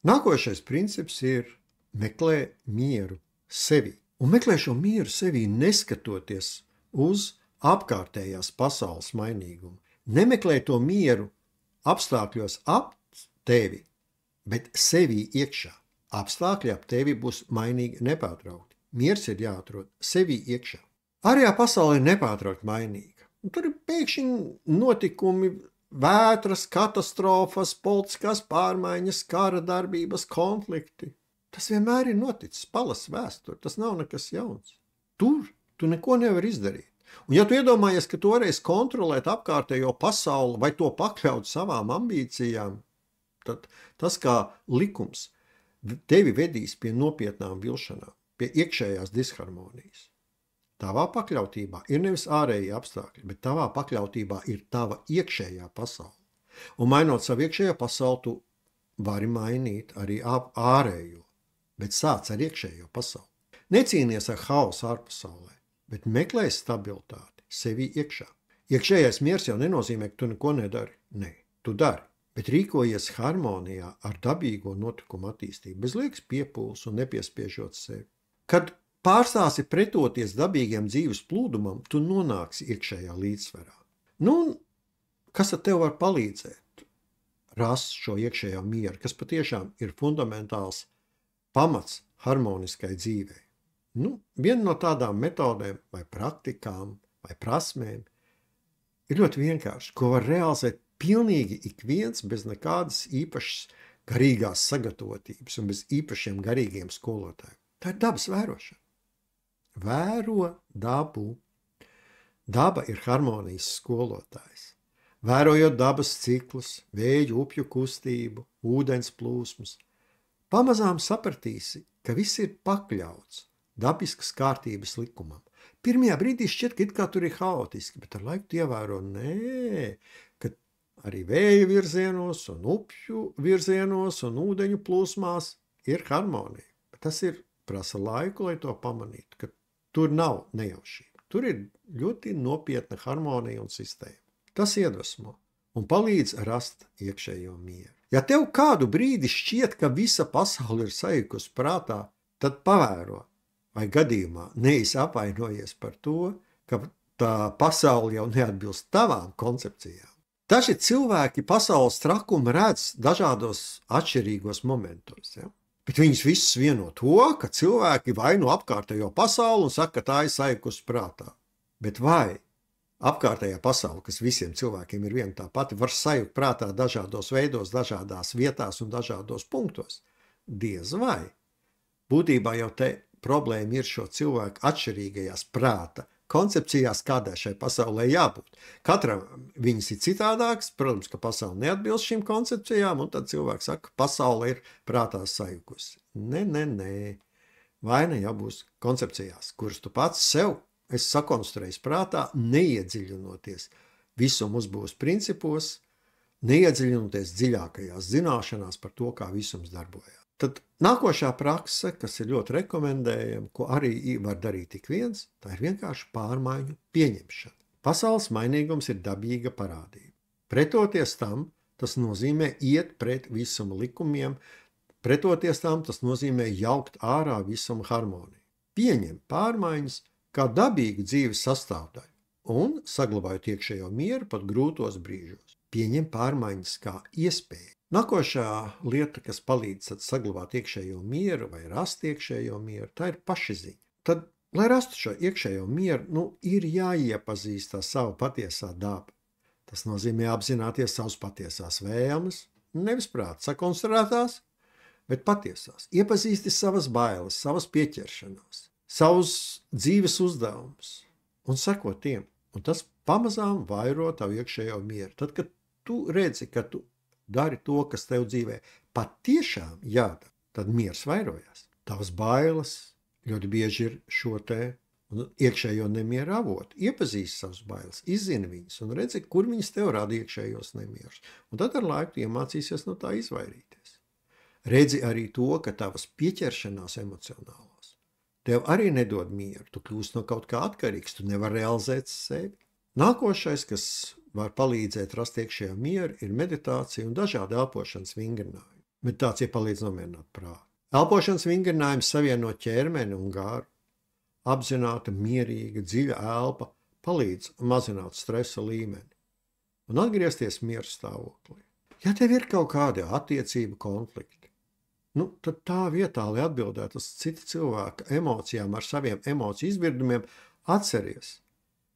Nākošais princips ir meklē mieru sevi. Un meklē šo mieru sevi neskatoties uz apkārtējās pasaules mainīgumu. Nemeklē to mieru apstākļos ap tevi, bet sevī iekšā. Apstākļi ap tevi būs mainīgi nepārtraukti. Miers ir jāatrod sevī iekšā. Ārējā pasaule ir nepārtraukti mainīga. Tur ir pēkšņi notikumi, vētras, katastrofas, politiskās pārmaiņas, kara darbības, konflikti. Tas vienmēr ir noticis, palas vēsturi, tas nav nekas jauns. Tur tu neko nevari izdarīt. Un ja tu iedomājies, ka tu varēsi kontrolēt apkārtējo pasauli vai to pakļaut savām ambīcijām, tad tas kā likums tevi vedīs pie nopietnām vilšanām, pie iekšējās disharmonijas. Tavā pakļautībā ir nevis ārējie apstākļi, bet tavā pakļautībā ir tava iekšējā pasaule. Un mainot savu iekšējo pasauli, tu vari mainīt arī ārējo, bet sāc ar iekšējo pasauli. Necīnies ar haosu ārpasaulē, bet meklē stabilitāti sevī iekšā. Iekšējais miers jau nenozīmē, ka tu neko nedari. Nē, tu dari, bet rīkojies harmonijā ar dabīgo notikumu attīstību, bez liekas piepūles un nepiespiežot sevi. Kad pārstāsi pretoties dabīgiem dzīves plūdumam, tu nonāksi iekšējā līdzsvarā. Kas ar tev var palīdzēt rast šo iekšējo mieru, kas patiešām ir fundamentāls pamats harmoniskai dzīvei? Viena no tādām metodēm vai praktikām vai prasmēm ir ļoti vienkārši, ko var realizēt pilnīgi ik viens bez nekādas īpašas garīgās sagatavotības un bez īpašiem garīgiem skolotājiem. Tā ir dabas vērošana. Vēro dabu. Daba ir harmonijas skolotājs. Vērojot dabas ciklus, vēju, upju kustību, ūdens plūsmas, pamazām sapratīsi, ka viss ir pakļauts dabiskas kārtības likumam. Pirmajā brīdī šķiet, ka it kā tur ir haotiski, bet ar laiku tu ievēro, ka arī vēja virzienos un upju virzienos un ūdeņu plūsmās ir harmonija. Bet tas prasa laiku, lai to pamanītu, ka tur nav nejaušība. Tur ir ļoti nopietna harmonija un sistēma. Tas iedvesmo un palīdz rast iekšējo mieru. Ja tev kādu brīdi šķiet, ka visa pasaule ir sajukusi prātā, tad pavēro, vai gadījumā neesi apvainojies par to, ka tā pasaule jau neatbilst tavām koncepcijām. Daži cilvēki pasaules trakumu redz dažādos atšķirīgos momentos. Ja? Bet viņus visus vieno to, ka cilvēki vaino apkārtējo pasauli un saka, ka tā ir sajukusi prātā. Bet vai apkārtējā pasaule, kas visiem cilvēkiem ir viena tā pati, var sajukt prātā dažādos veidos, dažādās vietās un dažādos punktos? Diez vai. Būtībā jau te problēma ir šo cilvēku atšķirīgajās prāta koncepcijās, kādai šai pasaulē jābūt. Katram viņas ir citādāks, protams, ka pasaule neatbilst šīm koncepcijām, un tad cilvēks saka, ka pasaule ir prātā sajukusi. Nē. Vaina jābūt koncepcijās, kuras tu pats sev esi sakonstruējis prātā, neiedziļinoties visuma uzbūves principos, neiedziļinoties dziļākajās zināšanās par to, kā visums darbojās. Tad nākošā prakse, kas ir ļoti rekomendējama, ko arī var darīt ik viens, tā ir vienkārši pārmaiņu pieņemšana. Pasaules mainīgums ir dabīga parādība. Pretoties tam, tas nozīmē iet pret visuma likumiem, pretoties tam, tas nozīmē jaukt ārā visuma harmoniju. Pieņem pārmaiņas kā dabīgu dzīves sastāvdaļu un saglabājot iekšējo mieru pat grūtos brīžos. Pieņem pārmaiņas kā iespēju. Nākošā lieta, kas palīdz saglabāt iekšējo mieru vai rast iekšējo mieru, tā ir pašizziņa. Tad, lai rastu šo iekšējo mieru, ir jāiepazīst ar savu patiesā dabu. Tas nozīmē apzināties savas patiesās vēlmes, nevis prāta sakonstruētās, bet patiesās. Iepazīsti savas bailes, savas pieķeršanās, savus dzīves uzdevumus un seko tiem. Un tas pamazām vairo tavu iekšējo mieru. Tad, kad tu redzi, ka tu dari to, kas tev dzīvē patiešām jādara, tad miers vairojās. Tavas bailes ļoti bieži ir šo te iekšējo nemieru avotu. Iepazīsti savas bailes, izzini viņas un redzi, kur viņas tev rada iekšējos nemierus. Un tad ar laiku iemācīsies no tā izvairīties. Redzi arī to, ka tavas pieķeršanās emocionālās tev arī nedod mieru. Tu kļūsi no kaut kā atkarīgs, tu nevari realizēt sevi. Nākošais, kas var palīdzēt rast iekšējā mieru, ir meditācija un dažādi elpošanas vingrinājumi. bet tāds ir palīdz nomierināt prātu. Elpošanas vingrinājums savieno ķermeni un garu. Apzināta, mierīga, dziļa elpa palīdz mazināt stresa līmeni un atgriezties mieru stāvoklī. Ja tev ir kaut kādi attiecību konflikti, tad tā vietā, lai atbildētu uz citu cilvēku emocijām ar saviem emociju izvirdumiem, atceries,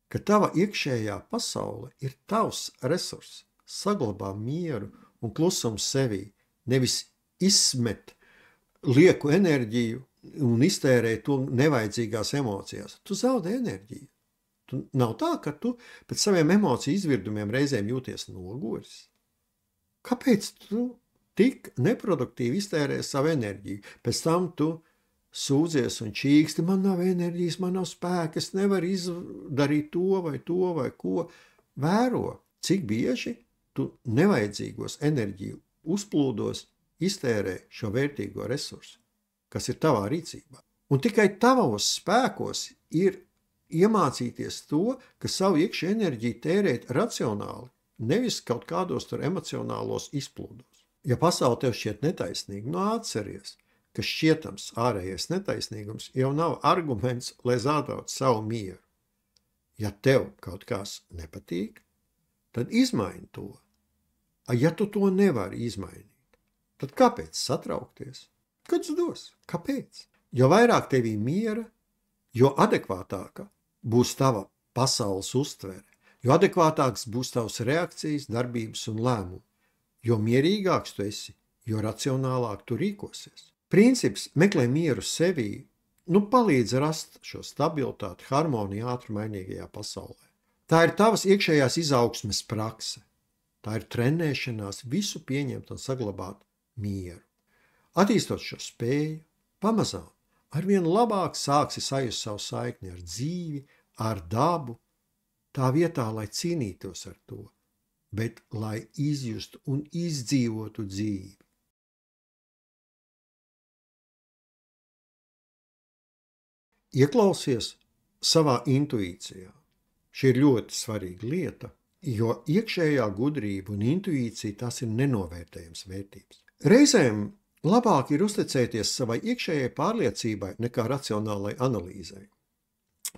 ka tava iekšējā pasaule ir tavs resurss. Saglabā mieru un klusumu sevī, nevis izsmet lieku enerģiju un iztērē to nevajadzīgās emocijās. Tu zaudē enerģiju. Nav tā, ka tu pēc saviem emociju izvirdumiem reizēm jūties noguris. Kāpēc tu tik neproduktīvi iztērē savu enerģiju? Pēc tam tu sūdzies un čīksti, man nav enerģijas, man nav spēka, es nevaru izdarīt to vai ko. Vēro, cik bieži tu nevajadzīgos enerģiju uzplūdos iztērē šo vērtīgo resursu, kas ir tavā rīcībā. Un tikai tavos spēkos ir iemācīties to, ka savu iekšējo enerģiju tērēt racionāli, nevis kaut kādos tur emocionālos izplūdos. Ja pasaule tev šķiet netaisnīga, atceries, ka šķietams ārējais netaisnīgums jau nav arguments, lai zaudētu savu mieru. Ja tev kaut kas nepatīk, tad izmaini to. Ja tu to nevari izmainīt, tad kāpēc satraukties? Kāds dos? Kāpēc? Jo vairāk tevī miera, jo adekvātāka būs tava pasaules uztvere, jo adekvātāks būs tavas reakcijas, darbības un lēmumi, jo mierīgāks tu esi, jo racionālāk tu rīkosies. Princips meklē mieru sevī, palīdz rast šo stabilitāti, harmoniju ātri mainīgajā pasaulē. Tā ir tavas iekšējās izaugsmes prakse. Tā ir trenēšanās visu pieņemt un saglabāt mieru. Attīstot šo spēju, pamazām arvien labāk sāksi sajust savu saikni ar dzīvi, ar dabu, tā vietā, lai cīnītos ar to, bet lai izjustu un izdzīvotu dzīvi. Ieklausies savā intuīcijā. Šī ir ļoti svarīga lieta, jo iekšējā gudrība un intuīcija tas ir nenovērtējams vērtības. Reizēm labāk ir uzticēties savai iekšējai pārliecībai nekā racionālai analīzei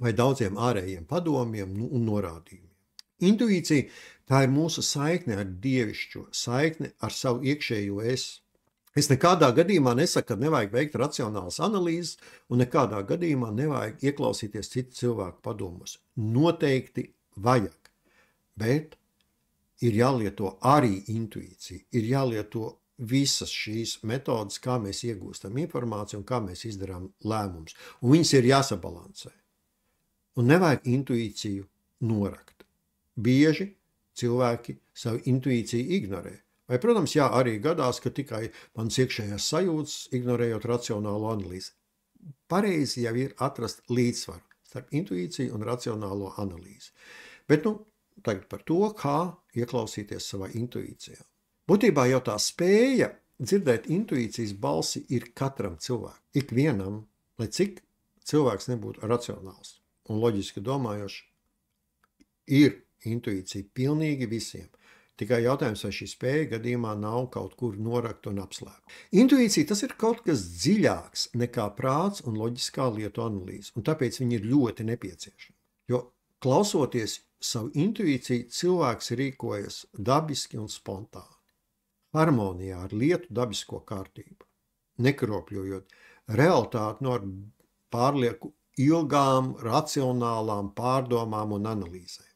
vai daudziem ārējiem padomiem un norādījumiem. Intuīcija tā ir mūsu saikne ar dievišķo, saikne ar savu iekšējo es. Es nekādā gadījumā nesaku, ka nevajag veikt racionālas analīzes un nekādā gadījumā nevajag ieklausīties citu cilvēku padomos. Noteikti vajag, bet ir jālieto arī intuīcija, ir jālieto visas šīs metodas, kā mēs iegūstam informāciju un kā mēs izdarām lēmumus. Un viņas ir jāsabalansē. Un nevajag intuīciju norakt. Bieži cilvēki savu intuīciju ignorē. Vai, protams, arī gadās, ka tikai mans iekšējās sajūtas, ignorējot racionālo analīzi. Pareizi jau ir atrast līdzsvaru starp intuīciju un racionālo analīzi. Bet tagad par to, kā ieklausīties savā intuīcijā. Būtībā jau tā spēja dzirdēt intuīcijas balsi ir katram cilvēkam. Ikvienam, lai cik cilvēks nebūtu racionāls un loģiski domājošs, ir intuīcija pilnīgi visiem. Tikai jautājums, vai šī spēja gadījumā nav kaut kur norakta un apslēpta. Intuīcija tas ir kaut kas dziļāks nekā prāts un loģiskā lietu analīze, un tāpēc viņi ir ļoti nepieciešami. Jo klausoties savu intuīciju, cilvēks rīkojas dabiski un spontāni, harmonijā ar lietu dabisko kārtību, nekropļojot realitāti ar pārlieku ilgām, racionālām pārdomām un analīzēm.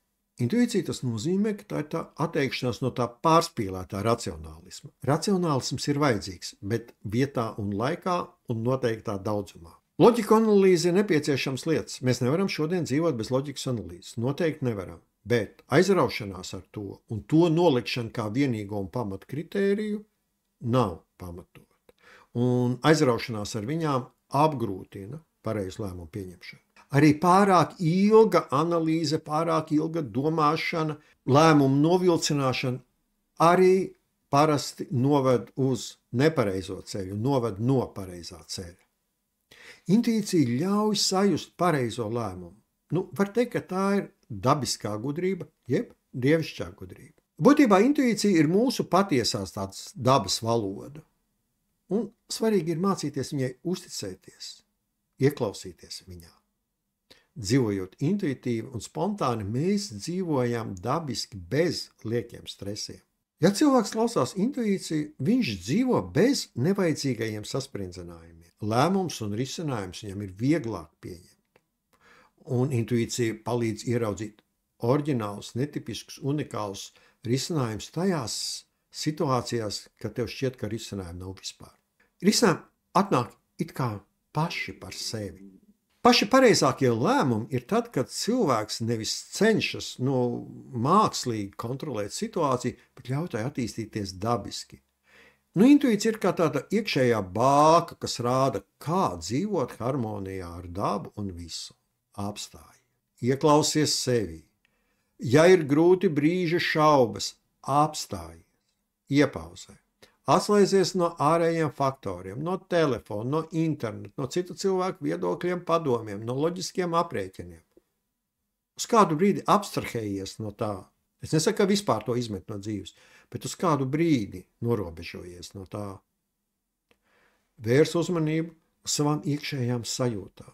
Intuīcija tas nozīmē, ka tā ir tā atteikšanās no tā pārspīlētā racionālisma. Racionālisms ir vajadzīgs, bet vietā un laikā un noteiktā daudzumā. Loģika analīze ir nepieciešams lietas. Mēs nevaram šodien dzīvot bez loģikas analīzes. Noteikti nevaram. Bet aizraušanās ar to un to nolikšana kā vienīgo un pamatu kritēriju nav pamatot. Un aizraušanās ar viņām apgrūtina pareizu lēmumu pieņemšanu. Arī pārāk ilga analīze, pārāk ilga domāšana, lēmumu novilcināšana arī parasti noved uz nepareizo ceļu, noved no pareizā ceļa. Intuīcija ļauj sajust pareizo lēmumu. Var teikt, ka tā ir dabiskā gudrība, jeb dievišķā gudrība. Būtībā intuīcija ir mūsu patiesās tādas dabas valoda. Un svarīgi ir mācīties viņai uzticēties, ieklausīties viņā. Dzīvojot intuitīvi un spontāni, mēs dzīvojam dabiski bez liekiem stresiem. Ja cilvēks klausās intuīciju, viņš dzīvo bez nevajadzīgajiem sasprindzinājumiem. Lēmums un risinājums viņam ir vieglāk pieņemt. Un intuīcija palīdz ieraudzīt oriģinālus, netipiskus, unikālus risinājumus tajās situācijās, kad tev šķiet, ka risinājumu nav vispār. Risinājumi atnāk it kā paši par sevi. Paši pareizākie lēmumi ir tad, kad cilvēks nevis cenšas mākslīgi kontrolēt situāciju, bet ļauj tai attīstīties dabiski. Intuīcija ir kā tāda iekšējā bāka, kas rāda, kā dzīvot harmonijā ar dabu un visu. Apstāj, ieklausies sevī. Ja ir grūti brīži šaubas, apstāj, iepauzē. Atslēdzies no ārējiem faktoriem, no telefona, no interneta, no citu cilvēku viedokļiem, padomiem, no loģiskiem aprēķiniem. Uz kādu brīdi abstrahējies no tā. Es nesaku, ka vispār to izmet no dzīves, bet uz kādu brīdi norobežojies no tā. Vērs uzmanību uz savām iekšējām sajūtām.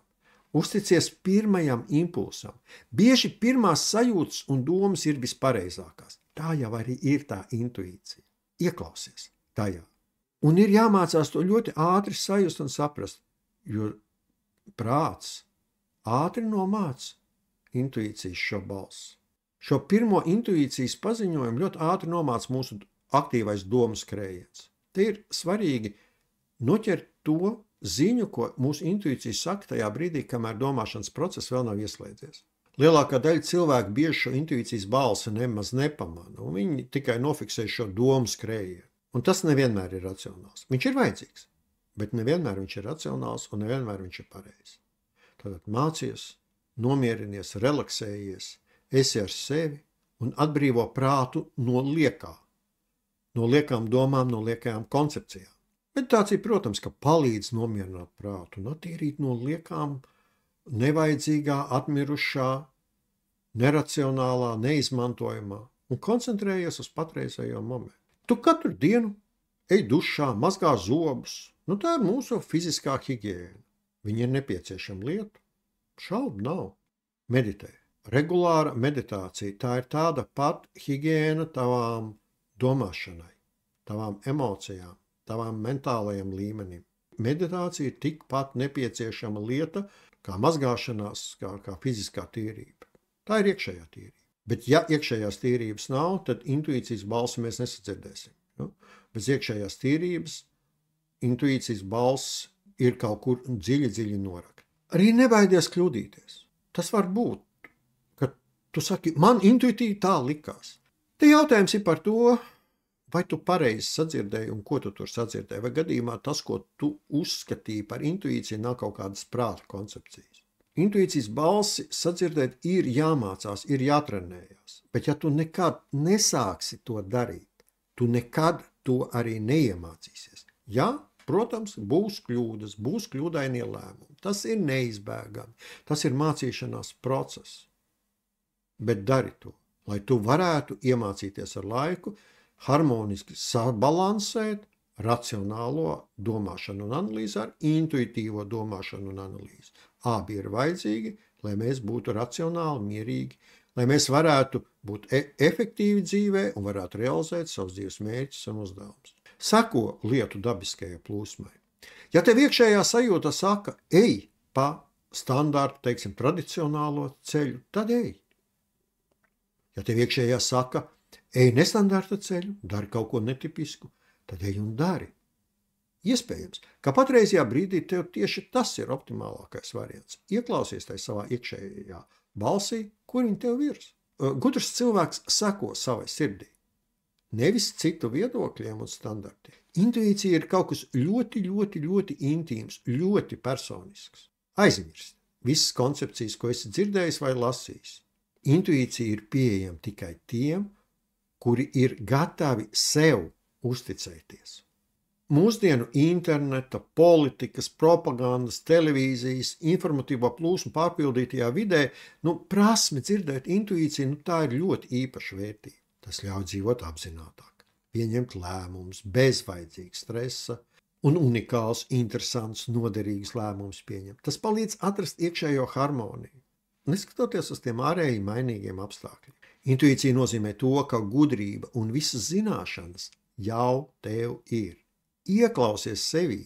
Uzticies pirmajam impulsam. Bieži pirmās sajūtas un domas ir vispareizākās. Tā jau arī ir tā intuīcija. Ieklausies tajā. Un ir jāmācās to ļoti ātri sajust un saprast, jo prāts ātri nomāca intuīcijas šo balsi. Šo pirmo intuīcijas paziņojumu ļoti ātri nomāca mūsu aktīvais domu skrējiens. Te ir svarīgi noķert to ziņu, ko mūsu intuīcija saka tajā brīdī, kamēr domāšanas process vēl nav ieslēdzies. Lielākā daļa cilvēku bieži šo intuīcijas balsi nemaz nepamana, un viņi tikai nofiksē šo domu skrējienu. Un tas nevienmēr ir racionāls. Viņš ir vajadzīgs, bet nevienmēr viņš ir racionāls un nevienmēr viņš ir pareizs. Tātad mācies, nomierinies, relaksējies, esi ar sevi un atbrīvo prātu no liekā. No liekām domām, no liekajām koncepcijām. Meditācija, protams, ka palīdz nomierināt prātu un attīrīt no liekām, nevajadzīgā, atmirušā, neracionālā, neizmantojamā un koncentrējies uz patreizējo momentu. Tu katru dienu ej dušā, mazgā zobus. Tā ir mūsu fiziskā higiēna. Viņa ir nepieciešama lieta. Šaubu nav. Meditē. Regulāra meditācija. Tā ir tāda pat higiēna tavām domāšanai, tavām emocijām, tavām mentālajiem līmenim. Meditācija ir tikpat nepieciešama lieta, kā mazgāšanās, kā fiziskā tīrība. Tā ir iekšējā tīrība. Bet ja iekšējās tīrības nav, tad intuīcijas balsi mēs nesadzirdēsim. Bez iekšējās tīrības intuīcijas balss ir kaut kur dziļi norakt. Arī nebaidies kļūdīties. Tas var būt, ka tu saki, man intuitīvi tā likās. Te jautājums ir par to, vai tu pareizi sadzirdēji un ko tu tur sadzirdēji, vai gadījumā tas, ko tu uzskatīji par intuīciju, nav kaut kādas prāta koncepcijas. Intuīcijas balsi sadzirdēt ir jāmācās, ir jātrenējās, bet ja tu nekad nesāksi to darīt, tu nekad to arī neiemācīsies. Jā, protams, būs kļūdas, būs kļūdainie lēmumi, tas ir neizbēgami, tas ir mācīšanās process, bet dari to, lai tu varētu iemācīties ar laiku, harmoniski sabalansēt racionālo domāšanu un analīzi ar intuitīvo domāšanu un analīzi. Abi ir vajadzīgi, lai mēs būtu racionāli, mierīgi, lai mēs varētu būt efektīvi dzīvē un varētu realizēt savus dzīves mērķus un uzdevumus. Seko lietu dabiskajai plūsmai. Ja tev iekšējā sajūta saka, ej pa standārtu, teiksim, tradicionālo ceļu, tad ej. Ja tev iekšējā saka, ej nestandarta ceļu, dari kaut ko netipisku, tad ej un dari. Iespējams, ka patreizajā brīdī tev tieši tas ir optimālākais variants. Ieklausies tai savā iekšējā balsī, kur viņi tev virs. Gudrs cilvēks seko savai sirdī, nevis citu viedokļiem un standartiem. Intuīcija ir kaut kas ļoti intīms, ļoti personisks. Aizmirst visas koncepcijas, ko esi dzirdējis vai lasījis. Intuīcija ir pieejama tikai tiem, kuri ir gatavi sev uzticēties. Mūsdienu interneta, politikas, propagandas, televīzijas, informatīvo plūsmu pārpildītajā vidē, prasme dzirdēt intuīciju, tā ir ļoti īpaša vērtība. Tas ļauj dzīvot apzinātāk, pieņemt lēmumus bez vajadzīga stresa, un unikāls, interesants, noderīgs lēmums pieņemt. Tas palīdz atrast iekšējo harmoniju, neskatoties uz tiem ārēji mainīgiem apstākļiem. Intuīcija nozīmē to, ka gudrība un visas zināšanas jau tev ir. Ieklausies sevī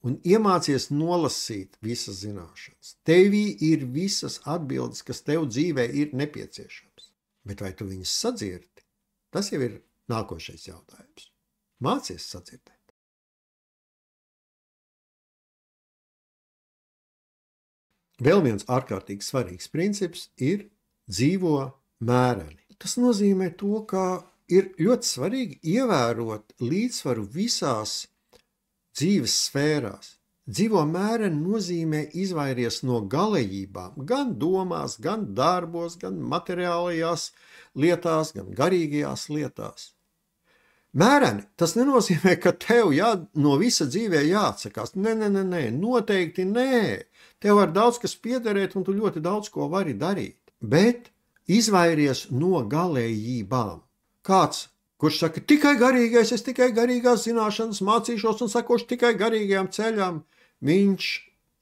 un iemācies nolasīt visas zināšanas. Tevī ir visas atbildes, kas tev dzīvē ir nepieciešams. Bet vai tu viņas sadzirdi? Tas jau ir nākošais jautājums. Mācies sadzirdēt. Vēl viens ārkārtīgi svarīgs princips ir dzīvo mēreni. Tas nozīmē to, ka ir ļoti svarīgi ievērot līdzsvaru visās dzīves sfērās. Dzīvo mēreni nozīmē izvairies no galējībām, gan domās, gan darbos, gan materiālajās lietās, gan garīgajās lietās. Mēreni tas nenozīmē, ka tev no visa dzīvē jāatsakās. Nē, noteikti nē. Tev var daudz kas piederēt un tu ļoti daudz ko vari darīt. Bet izvairies no galējībām. Kāds, kurš saka, tikai garīgais, es tikai garīgās zināšanas mācīšos un sakošu tikai garīgajām ceļām, viņš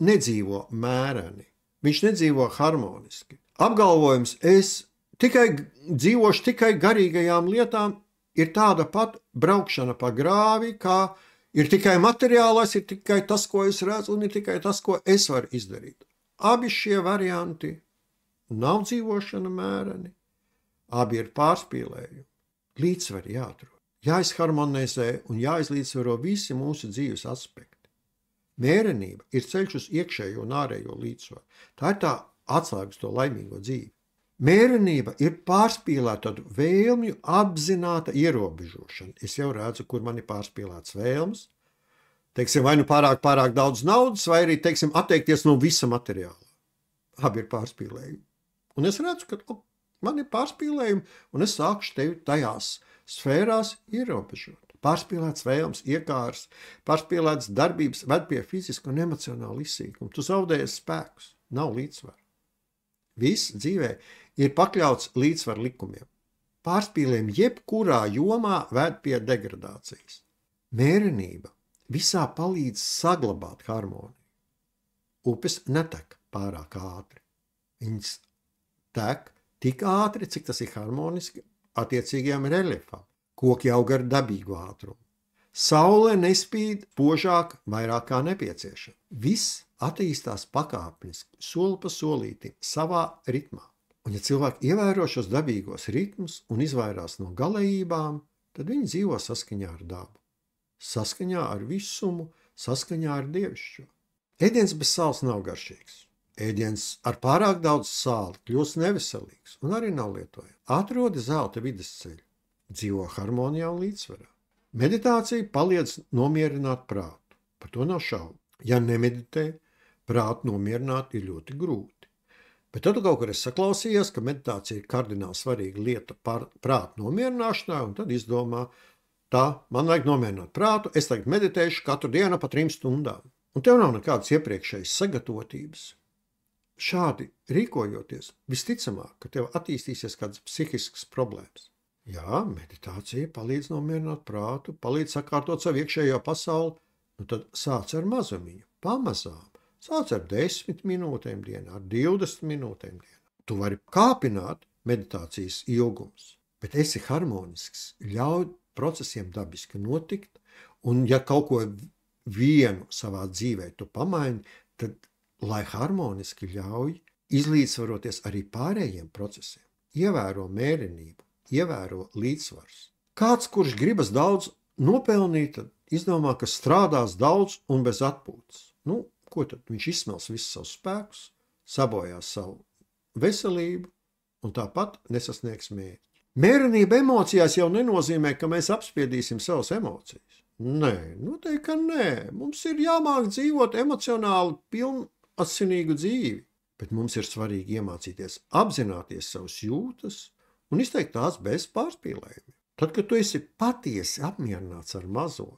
nedzīvo mēreni, viņš nedzīvo harmoniski. Apgalvojums, es dzīvošu tikai garīgajām lietām, ir tāda pat braukšana pa grāvi, kā ir tikai materiālais, ir tikai tas, ko es redzu, un ir tikai tas, ko es varu izdarīt. Abi šie varianti nav dzīvošana mēreni, abi ir pārspīlējumi. Līdzsvari jāatrod, jāizharmonizē un jāizlīdzsvaro visi mūsu dzīves aspekti. Mērenība ir ceļš uz iekšējo un ārējo līdzsvaru. Tā ir tā atslēga uz to laimīgo dzīvi. Mērenība ir pārspīlēta vēlmju apzināta ierobežošana. Es jau redzu, kur man ir pārspīlētas vēlmes. Teiksim, vai nu pārāk daudz naudas, vai arī, teiksim, atteikties no visa materiāla. Abi ir pārspīlējumi. Un es redzu, ka man ir pārspīlējumi, un es sākšu tevi tajās sfērās ierobežot. Pārspīlēts vēlmes, iekārs, pārspīlēts darbības ved pie fiziska un emocionāla izsīkuma. Tu zaudējies spēkus, nav līdzsvaru. Viss dzīvē ir pakļauts līdzsvaru likumiem. Pārspīlējumi jebkurā jomā ved pie degradācijas. Mērenība visā palīdz saglabāt harmoniju. Upes netek pārāk ātri. Viņas tek tik ātri, cik tas ir harmoniski attiecīgajam reljefam. Koki aug ar dabīgu ātrumu. Saule nespīd spožāk vairāk kā nepieciešama. Viss attīstās pakāpeniski, soli pa solītim, savā ritmā. Un ja cilvēki ievēro šos dabīgos ritmus un izvairās no galējībām, tad viņi dzīvo saskaņā ar dabu. Saskaņā ar visumu, saskaņā ar dievišķo. Ēdiens bez sāls nav garšīgs. Ēdiens ar pārāk daudz sāli kļūst neveselīgs un arī nav lietojams. Atrodi zelta vidusceļu. Dzīvo harmonijā un līdzsvarā. Meditācija palīdz nomierināt prātu. Par to nav šaubu. Ja nemeditē, prātu nomierināt ir ļoti grūti. Bet tad kaut kur es saklausījos, ka meditācija ir kardināli svarīga lieta prātu nomierināšanā, un tad izdomā, tā, man vajag nomierināt prātu, es tagad meditēšu katru dienu pa 3 stundām. Un tev nav nekādas iepriekšējas sagatavotības. Šādi rīkojoties, visticamāk, ka tev attīstīsies kādas psihiskas problēmas. Jā, meditācija palīdz nomierināt prātu, palīdz sakārtot savu iekšējo pasauli, nu tad sāc ar mazumiņu, pamazām. Sāc ar 10 minūtēm dienā, ar 20 minūtēm dienā. Tu vari kāpināt meditācijas ilgums, bet esi harmonisks, ļauj procesiem dabiski notikt, un ja kaut ko vienu savā dzīvē tu pamaini, tad, lai harmoniski ļauj izlīdzsvaroties arī pārējiem procesiem, ievēro mērenību, ievēro līdzsvars. Kāds, kurš gribas daudz nopelnīt, tad izdomā, ka strādās daudz un bez atpūtas. Nu, ko tad? Viņš izsmels visus savus spēkus, sabojās savu veselību un tāpat nesasniegs mērķi. Mērenība emocijās jau nenozīmē, ka mēs apspiedīsim savas emocijas. Nē, noteikti, ka nē. Mums ir jāmāk dzīvot emocionāli pilnasinīgu dzīvi, bet mums ir svarīgi iemācīties apzināties savas jūtas un izteikt tās bez pārspīlējumiem. Tad, kad tu esi patiesi apmierināts ar mazo,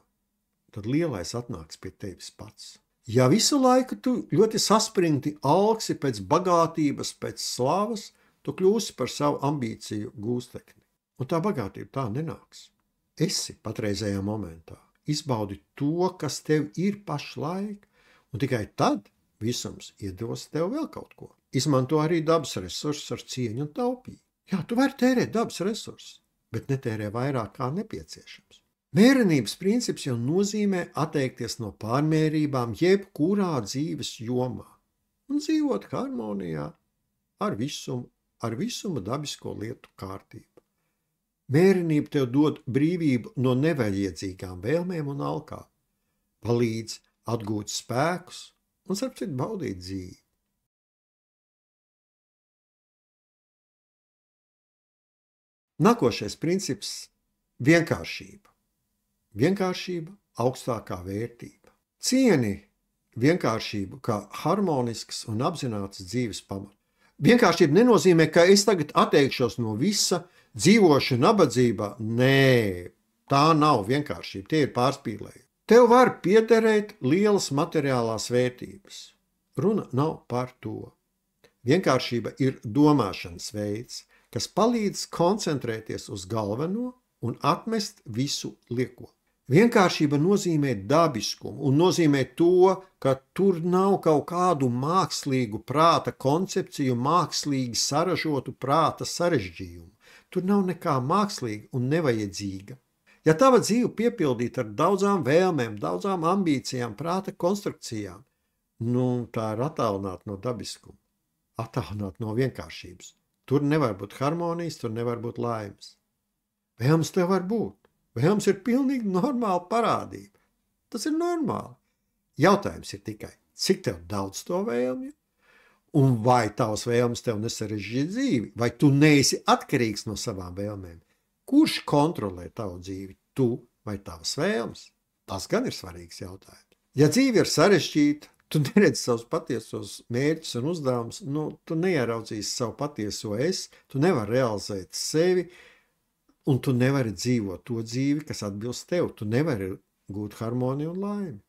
tad lielais atnāks pie tevis pats. Ja visu laiku tu ļoti saspringti alksi pēc bagātības, pēc slavas, tu kļūsi par savu ambīciju gūstekni. Un tā bagātība tā nenāks. Esi patreizējā momentā. izbaudi to, kas tev ir pašlaik, un tikai tad visums iedos tev vēl kaut ko. Izmanto arī dabas resursus ar cieņu un taupību. Jā, tu vari tērēt dabas resursus, bet netērē vairāk kā nepieciešams. Mērenības princips jau nozīmē atteikties no pārmērībām jebkurā dzīves jomā un dzīvot harmonijā ar visuma dabisko lietu kārtību. Mērenība tev dod brīvību no nevajadzīgām vēlmēm un alkām, palīdz atgūt spēkus un starp citu baudīt dzīvi. Nākošais princips – vienkāršība. Vienkāršība augstākā vērtība. Cieni vienkāršību kā harmonisks un apzināts dzīves pamats. Vienkāršība nenozīmē, ka es tagad atteikšos no visa, dzīvošu nabadzībā. Nē, tā nav vienkāršība, tie ir pārspīlējumi. Tev var piederēt lielas materiālās vērtības. Runa nav par to. Vienkāršība ir domāšanas veids, kas palīdz koncentrēties uz galveno un atmest visu lieko. Vienkāršība nozīmē dabiskumu un nozīmē to, ka tur nav kaut kādu mākslīgu prāta koncepciju, mākslīgi saražotu prāta sarežģījumu. Tur nav nekā mākslīga un nevajadzīga. Ja tava dzīve piepildīta ar daudzām vēlmēm, daudzām ambīcijām, prāta konstrukcijām, tā ir attālināta no dabiskuma, attālināta no vienkāršības. Tur nevar būt harmonijas, tur nevar būt laimes. Vēlmes tev var būt. Vēlmes ir pilnīgi normāla parādība. Tas ir normāli. Jautājums ir tikai, cik tev daudz to vēlmju, un vai tavas vēlmes tev nesarežģīja dzīvi, vai tu neesi atkarīgs no savām vēlmēm. Kurš kontrolē tavu dzīvi, tu vai tavas vēlmes? Tas gan ir svarīgs jautājums. Ja dzīve ir sarežģīta, tu neredzi savus patiesos mērķus un uzdevumus, tu neieraudzīsi savu patieso es, tu nevari realizēt sevi, un tu nevari dzīvot to dzīvi, kas atbilst tev. Tu nevari gūt harmoniju un laimi.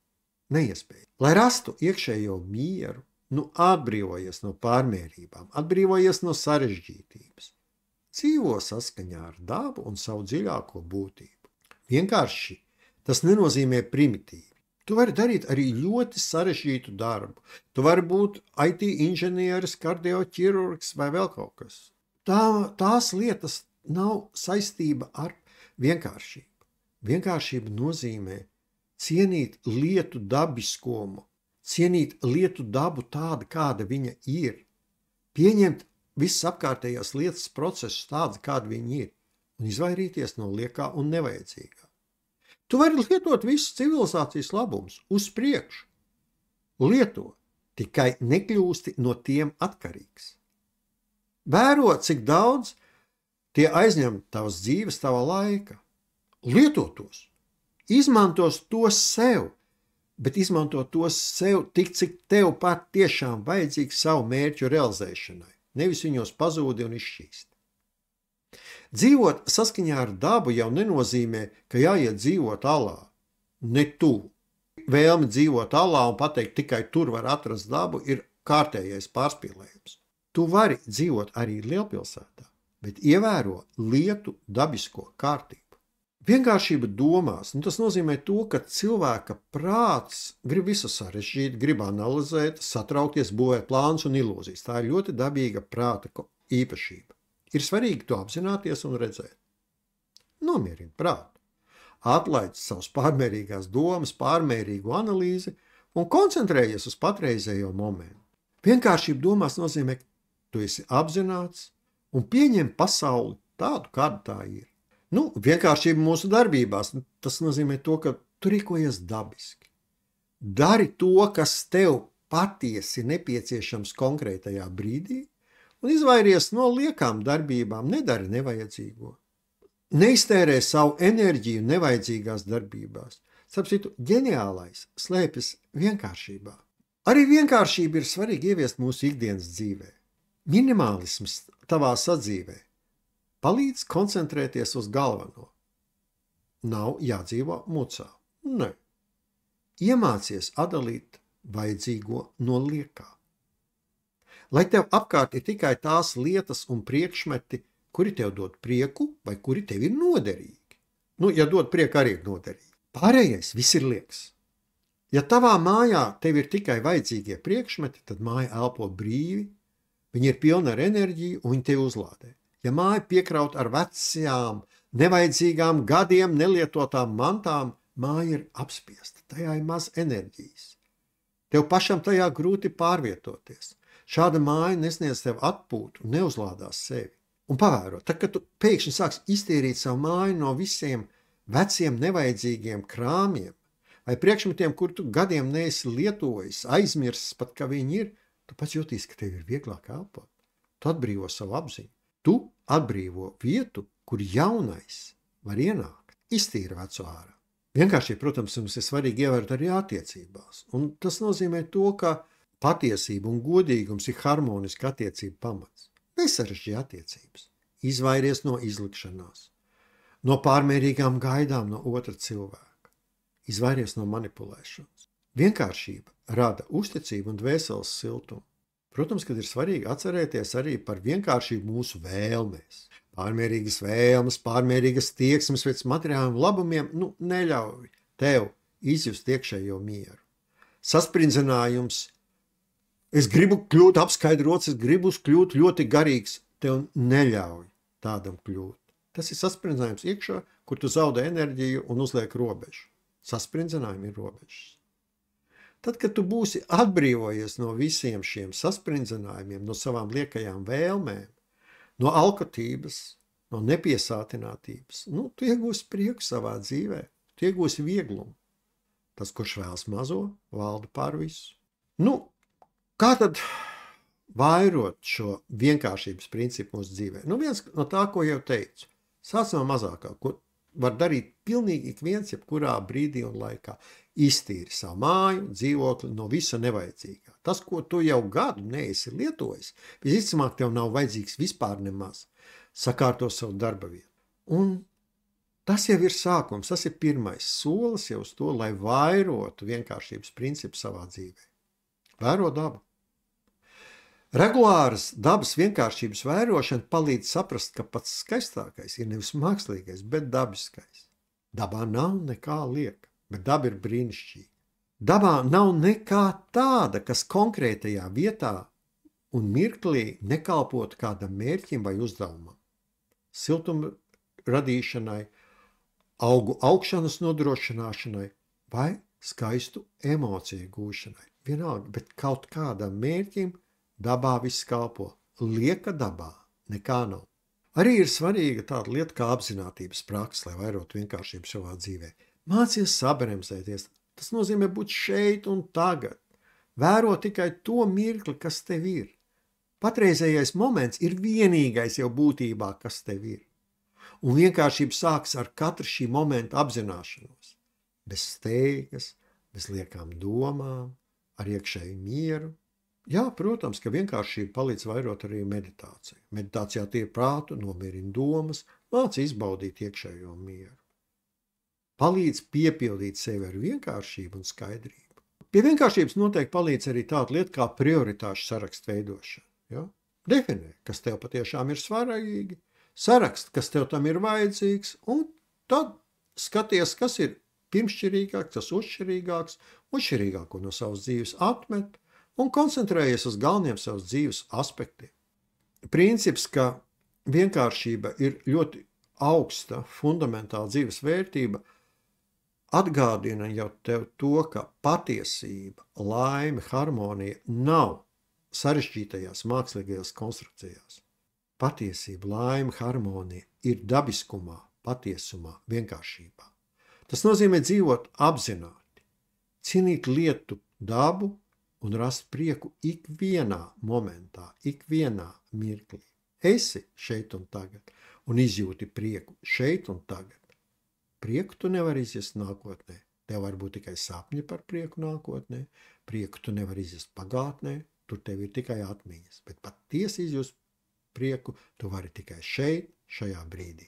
Neiespēj. Lai rastu iekšējo mieru, atbrīvojies no pārmērībām, atbrīvojies no sarežģītības. Dzīvo saskaņā ar dabu un savu dziļāko būtību. Vienkārši tas nenozīmē primitīvi. Tu vari darīt arī ļoti sarežģītu darbu. Tu vari būt IT inženieris, kardioķirurgs vai vēl kaut kas. Tās lietas nav saistība ar vienkāršību. Vienkāršība nozīmē cienīt lietu dabiskumu, cienīt lietu dabu tādu, kāda viņa ir, pieņemt visas apkārtējās lietas procesus tādu, kādi viņi ir, un izvairīties no liekā un nevajadzīgā. Tu vari lietot visus civilizācijas labumus uz priekšu. Lieto, tikai nekļūsti no tiem atkarīgs. Vēro, cik daudz tie aizņem tavas dzīves, tava laika. Lieto tos. Izmantos tos sev, bet izmanto tos sev tik, cik tev pat tiešām vajadzīgs savu mērķu realizēšanai. Nevis viņos pazūdi un izšķīst. Dzīvot saskaņā ar dabu jau nenozīmē, ka jāiet dzīvot alā. Ne tuvu. Vēlme dzīvot alā un pateikt, tikai tur var atrast dabu, ir kārtējais pārspīlējums. Tu vari dzīvot arī lielpilsētā, bet ievēro lietu dabisko kārtību. Vienkāršība domās, tas nozīmē to, ka cilvēka prāts grib visu sarežģīt, grib analizēt, satraukties, būvēt plānus un ilūzijas. Tā ir ļoti dabīga prāta īpašība. Ir svarīgi to apzināties un redzēt. Nomierini prātu. Atlaid savas pārmērīgās domas, pārmērīgu analīzi un koncentrējies uz patreizējo momentu. Vienkāršība domās nozīmē, ka tu esi apzināts un pieņem pasauli tādu, kāda tā ir. Vienkāršība mūsu darbībās, tas nozīmē to, ka tu rīkojies dabiski. Dari to, kas tev patiesi nepieciešams konkrētajā brīdī, un izvairies no liekām darbībām, nedari nevajadzīgo. Neiztērē savu enerģiju nevajadzīgās darbībās. Starp citu, ģeniālais slēpjas vienkāršībā. Arī vienkāršība ir svarīgi ieviest mūsu ikdienas dzīvē. Minimālisms tavā sadzīvē palīdz koncentrēties uz galveno. Nav jādzīvo mucā. Nē. Iemācies atdalīt vajadzīgo no liekā. Lai tev apkārt ir tikai tās lietas un priekšmeti, kuri tev dod prieku vai kuri tev ir noderīgi. Ja dod prieku, arī ir noderīgi. Pārējais viss ir liekas. Ja tavā mājā tev ir tikai vajadzīgie priekšmeti, tad māja elpo brīvi, viņa ir pilna ar enerģiju un viņa tevi uzlādē. Ja māja piekraut ar vecajām, nevajadzīgām gadiem nelietotām mantām, māja ir apspiesta, tajā ir maz enerģijas. Tev pašam tajā grūti pārvietoties. Šāda māja nesniedz tev atpūtu un neuzlādās sevi. Un pavēro, tad, kad tu pēkšņi sāks iztīrīt savu māju no visiem veciem nevajadzīgiem krāmiem vai priekšmetiem, kur tu gadiem neesi lietojis, aizmirsis pat, ka viņi ir, tu pats jūtīsi, ka tev ir vieglāk elpot. Tu atbrīvo savu apziņu. Tu atbrīvo vietu, kur jaunais var ienākt, iztīra veco ārā. Vienkārši, protams, mums ir svarīgi ievērot arī attiecībās. Un tas nozīmē to, ka patiesība un godīgums ir harmoniska attiecība pamats. Nesarežģīja attiecības. Izvairies no izlikšanās, no pārmērīgām gaidām no otra cilvēka. Izvairies no manipulēšanas. Vienkāršība rada uzticību un dvēseles siltumu. Protams, kad ir svarīgi atcerēties arī par vienkāršību mūsu vēlmēs. Pārmērīgas vēlmes, pārmērīgas tieksmes pēc materiāliem labumiem neļauj tev izjust iekšējo mieru. Sasprindzinājums, es gribu kļūt apskaidrots, es gribu kļūt ļoti garīgs, tev neļauj tādam kļūt. Tas ir sasprindzinājums iekšā, kur tu zaudē enerģiju un uzliek robežu. Sasprindzinājumi ir robežas. Tad, kad tu būsi atbrīvojies no visiem šiem sasprindzinājumiem, no savām liekajām vēlmēm, no alkatības, no nepiesātinātības, tu iegūsi prieku savā dzīvē, tu iegūsi vieglumu. Tas, kurš vēlas mazo, valda pār visu. Kā tad vairot šo vienkāršības principu mūsu dzīvē? Viens no tā, ko jau teicu, sāc no mazākā, ko var darīt pilnīgi ik viens, jebkurā brīdī un laikā. Iztīri savu māju, dzīvokli no visa nevajadzīgā. Tas, ko tu jau gadu neesi lietojis, visticamāk tev nav vajadzīgs vispār nemaz. Sakārto savu darba vietu. Un tas jau ir sākums, tas ir pirmais solis jau uz to, lai vairotu vienkāršības principu savā dzīvē. Vēro dabu. Regulāras dabas vienkāršības vērošana palīdz saprast, ka pats skaistākais ir nevis mākslīgais, bet dabiskais. Dabā nav nekā lieka, bet daba ir brīnišķīga. Dabā nav nekā tāda, kas konkrētajā vietā un mirklī nekalpotu kādam mērķim vai uzdevumam. Siltuma radīšanai, augu augšanas nodrošināšanai vai skaistu emociju gūšanai. Vienalga, bet kaut kādam mērķim dabā viss kalpo. Lieka dabā nekā nav. Arī ir svarīga tāda lieta kā apzinātības praksa, lai vairotu vienkāršību savā dzīvē. Mācies sabremzēties. Tas nozīmē būt šeit un tagad. Vēro tikai to mirkli, kas tev ir. Patreizējais moments ir vienīgais jau būtībā, kas tev ir. Un vienkāršība sāks ar katru šī momenta apzināšanos. Bez steigas, bez liekām domām, ar iekšēju mieru. Jā, protams, ka vienkāršība palīdz vairot arī meditāciju. Meditācijā tie prātu, nomierina domas, māca izbaudīt iekšējo mieru. Palīdz piepildīt sevi ar vienkāršību un skaidrību. Pie vienkāršības noteikti palīdz arī tāda lieta kā prioritāšu sarakstu veidošana. Ja? Definē, kas tev patiešām ir svarīgi, sarakst, kas tev tam ir vajadzīgs, un tad skaties, kas ir pirmšķirīgāks, tas uzšķirīgāko no savas dzīves atmet, un koncentrējies uz galveniem savas dzīves aspektiem. Princips, ka vienkāršība ir ļoti augsta, fundamentāla dzīves vērtība, atgādina jau tev to, ka patiesība, laime, harmonija nav sarežģītajās mākslīgajās konstrukcijās. Patiesība, laime, harmonija ir dabiskumā, patiesumā, vienkāršībā. Tas nozīmē dzīvot apzināti, cienīt lietu dabu, un rast prieku ikvienā momentā, ikvienā mirklī. Esi šeit un tagad, un izjūti prieku šeit un tagad. Prieku tu nevari izjust nākotnē. Tev var būt tikai sapņi par prieku nākotnē. Prieku tu nevari izjust pagātnē, tur tev ir tikai atmiņas. Bet patiesi izjust prieku tu vari tikai šeit, šajā brīdī.